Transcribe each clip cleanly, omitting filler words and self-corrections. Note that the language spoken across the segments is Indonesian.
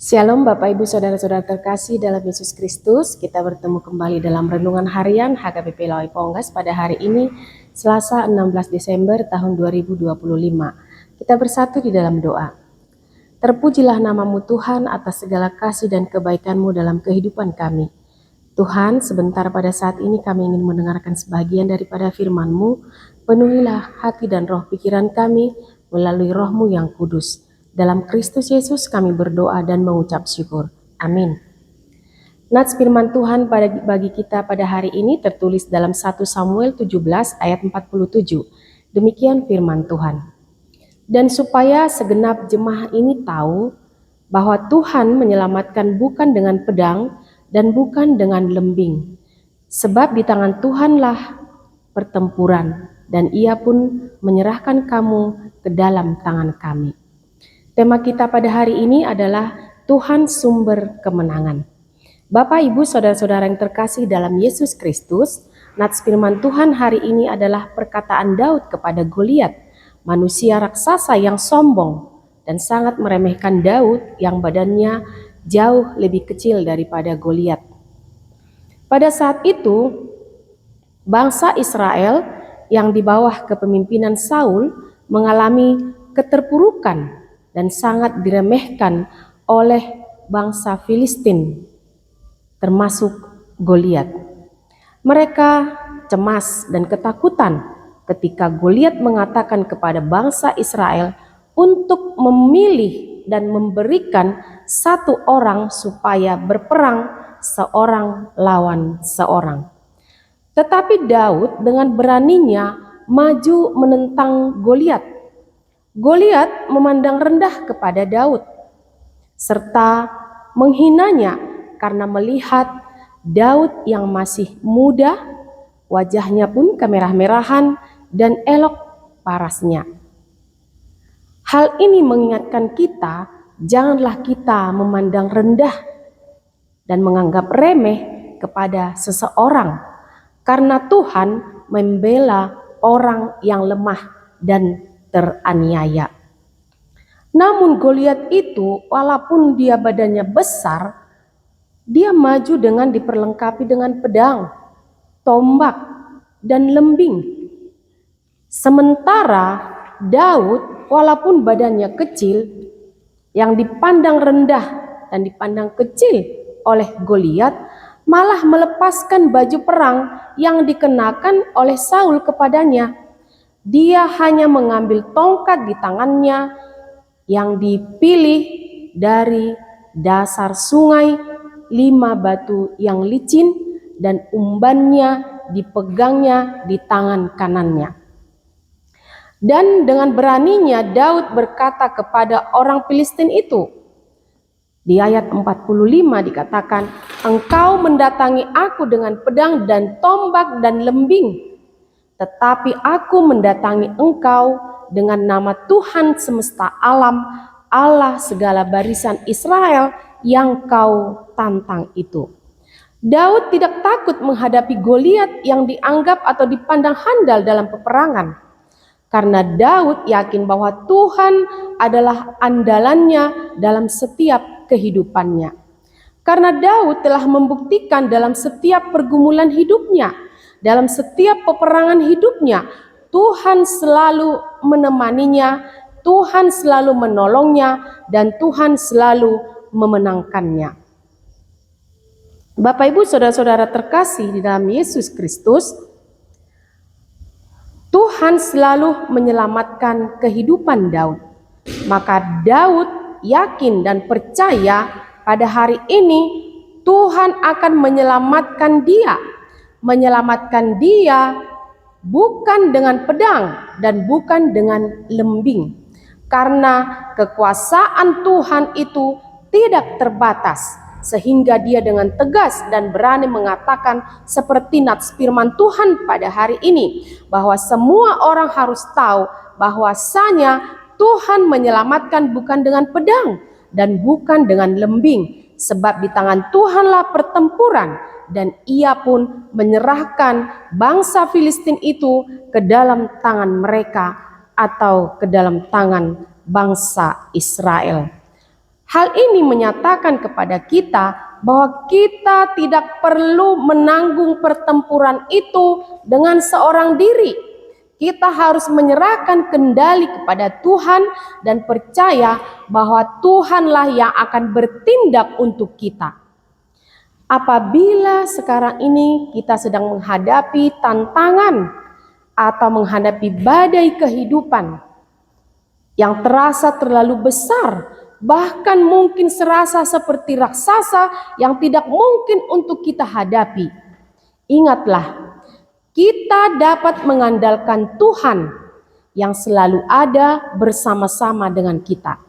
Shalom Bapak Ibu Saudara-saudara terkasih dalam Yesus Kristus. Kita bertemu kembali dalam renungan harian HKBP Lawai Ponggas pada hari ini Selasa 16 Desember tahun 2025. Kita bersatu di dalam doa. Terpujilah namamu Tuhan atas segala kasih dan kebaikanmu dalam kehidupan kami. Tuhan, sebentar pada saat ini kami ingin mendengarkan sebagian daripada firman-Mu. Penuhilah hati dan roh pikiran kami melalui Roh-Mu yang kudus. Dalam Kristus Yesus kami berdoa dan mengucap syukur. Amin. Nats firman Tuhan bagi kita pada hari ini tertulis dalam 1 Samuel 17 ayat 47. Demikian firman Tuhan. Dan supaya segenap jemaah ini tahu bahwa Tuhan menyelamatkan bukan dengan pedang dan bukan dengan lembing. Sebab di tangan Tuhanlah pertempuran dan Ia pun menyerahkan kamu ke dalam tangan kami. Tema kita pada hari ini adalah Tuhan sumber kemenangan. Bapak, Ibu, Saudara-saudara yang terkasih dalam Yesus Kristus, nats firman Tuhan hari ini adalah perkataan Daud kepada Goliat, manusia raksasa yang sombong dan sangat meremehkan Daud yang badannya jauh lebih kecil daripada Goliat. Pada saat itu, bangsa Israel yang di bawah kepemimpinan Saul mengalami keterpurukan dan sangat diremehkan oleh bangsa Filistin, termasuk Goliat. Mereka cemas dan ketakutan ketika Goliat mengatakan kepada bangsa Israel untuk memilih dan memberikan satu orang supaya berperang seorang lawan seorang. Tetapi Daud dengan beraninya maju menentang Goliat. Goliat memandang rendah kepada Daud serta menghinanya karena melihat Daud yang masih muda, wajahnya pun kemerah-merahan dan elok parasnya. Hal ini mengingatkan kita, janganlah kita memandang rendah dan menganggap remeh kepada seseorang, karena Tuhan membela orang yang lemah dan teraniaya. Namun Goliat itu walaupun dia badannya besar, dia maju dengan diperlengkapi dengan pedang, tombak, dan lembing. Sementara Daud walaupun badannya kecil, yang dipandang rendah dan dipandang kecil oleh Goliat, malah melepaskan baju perang yang dikenakan oleh Saul kepadanya. Dia hanya mengambil tongkat di tangannya yang dipilih dari dasar sungai, 5 batu yang licin, dan umbannya dipegangnya di tangan kanannya. Dan dengan beraninya Daud berkata kepada orang Filistin itu, di ayat 45 dikatakan, "Engkau mendatangi aku dengan pedang dan tombak dan lembing, tetapi aku mendatangi engkau dengan nama Tuhan semesta alam, Allah segala barisan Israel yang kau tantang itu." Daud tidak takut menghadapi Goliat yang dianggap atau dipandang handal dalam peperangan, karena Daud yakin bahwa Tuhan adalah andalannya dalam setiap kehidupannya. Karena Daud telah membuktikan dalam setiap pergumulan hidupnya, dalam setiap peperangan hidupnya, Tuhan selalu menemaninya, Tuhan selalu menolongnya, dan Tuhan selalu memenangkannya. Bapak, Ibu, Saudara-saudara terkasih di dalam Yesus Kristus, Tuhan selalu menyelamatkan kehidupan Daud. Maka Daud yakin dan percaya pada hari ini Tuhan akan menyelamatkan dia bukan dengan pedang dan bukan dengan lembing, karena kekuasaan Tuhan itu tidak terbatas, sehingga dia dengan tegas dan berani mengatakan seperti nats firman Tuhan pada hari ini, bahwa semua orang harus tahu bahwasanya Tuhan menyelamatkan bukan dengan pedang dan bukan dengan lembing, sebab di tangan Tuhanlah pertempuran, dan Ia pun menyerahkan bangsa Filistin itu ke dalam tangan mereka atau ke dalam tangan bangsa Israel. Hal ini menyatakan kepada kita bahwa kita tidak perlu menanggung pertempuran itu dengan seorang diri. Kita harus menyerahkan kendali kepada Tuhan dan percaya bahwa Tuhanlah yang akan bertindak untuk kita. Apabila sekarang ini kita sedang menghadapi tantangan atau menghadapi badai kehidupan yang terasa terlalu besar, bahkan mungkin serasa seperti raksasa yang tidak mungkin untuk kita hadapi, ingatlah, kita dapat mengandalkan Tuhan yang selalu ada bersama-sama dengan kita.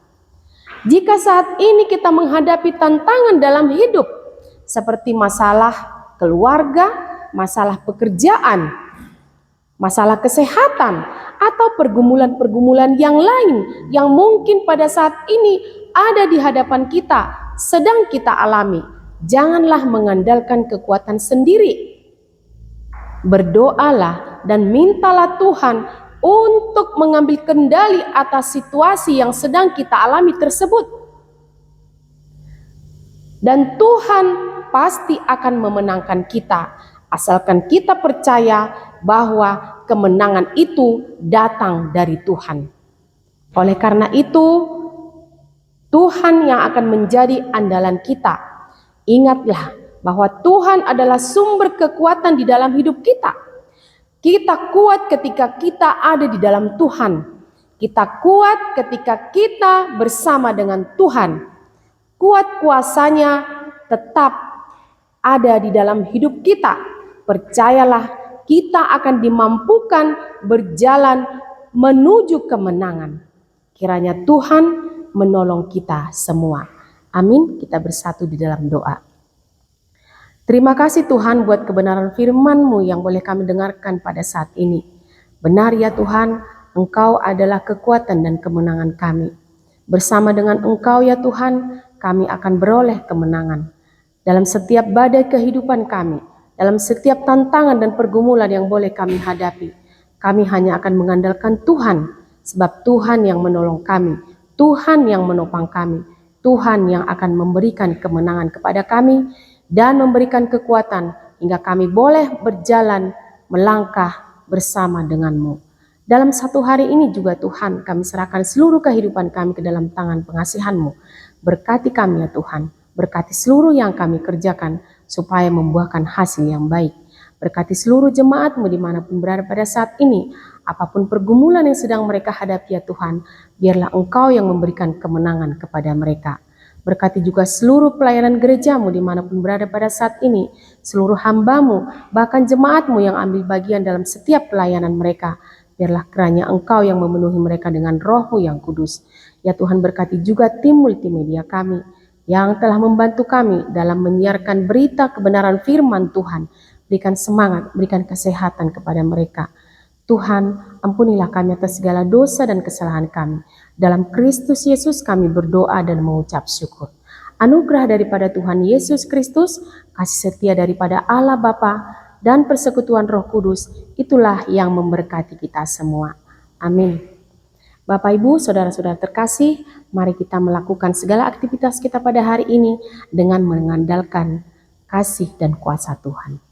Jika saat ini kita menghadapi tantangan dalam hidup, seperti masalah keluarga, masalah pekerjaan, masalah kesehatan, atau pergumulan-pergumulan yang lain yang mungkin pada saat ini ada di hadapan kita, sedang kita alami, janganlah mengandalkan kekuatan sendiri. Berdoalah dan mintalah Tuhan untuk mengambil kendali atas situasi yang sedang kita alami tersebut. Dan Tuhan pasti akan memenangkan kita, asalkan kita percaya bahwa kemenangan itu datang dari Tuhan. Oleh karena itu, Tuhan yang akan menjadi andalan kita. Ingatlah bahwa Tuhan adalah sumber kekuatan di dalam hidup kita. Kita kuat ketika kita ada di dalam Tuhan. Kita kuat ketika kita bersama dengan Tuhan. Kuat kuasanya tetap ada di dalam hidup kita. Percayalah, kita akan dimampukan berjalan menuju kemenangan. Kiranya Tuhan menolong kita semua. Amin. Kita bersatu di dalam doa. Terima kasih Tuhan buat kebenaran firman-Mu yang boleh kami dengarkan pada saat ini. Benar ya Tuhan, Engkau adalah kekuatan dan kemenangan kami. Bersama dengan Engkau ya Tuhan, kami akan beroleh kemenangan. Dalam setiap badai kehidupan kami, dalam setiap tantangan dan pergumulan yang boleh kami hadapi, kami hanya akan mengandalkan Tuhan, sebab Tuhan yang menolong kami, Tuhan yang menopang kami, Tuhan yang akan memberikan kemenangan kepada kami, dan memberikan kekuatan hingga kami boleh berjalan, melangkah bersama denganmu. Dalam satu hari ini juga Tuhan, kami serahkan seluruh kehidupan kami ke dalam tangan pengasihan-Mu. Berkati kami ya Tuhan, berkati seluruh yang kami kerjakan supaya membuahkan hasil yang baik. Berkati seluruh jemaat-Mu dimanapun berada pada saat ini, apapun pergumulan yang sedang mereka hadapi ya Tuhan, biarlah Engkau yang memberikan kemenangan kepada mereka. Berkati juga seluruh pelayanan gereja-Mu dimanapun berada pada saat ini, seluruh hamba-Mu, bahkan jemaat-Mu yang ambil bagian dalam setiap pelayanan mereka. Biarlah kiranya Engkau yang memenuhi mereka dengan Roh-Mu yang kudus. Ya Tuhan, berkati juga tim multimedia kami yang telah membantu kami dalam menyiarkan berita kebenaran firman Tuhan. Berikan semangat, berikan kesehatan kepada mereka. Tuhan, ampunilah kami atas segala dosa dan kesalahan kami. Dalam Kristus Yesus kami berdoa dan mengucap syukur. Anugerah daripada Tuhan Yesus Kristus, kasih setia daripada Allah Bapa, dan persekutuan Roh Kudus, itulah yang memberkati kita semua. Amin. Bapak Ibu, saudara-saudara terkasih, mari kita melakukan segala aktivitas kita pada hari ini dengan mengandalkan kasih dan kuasa Tuhan.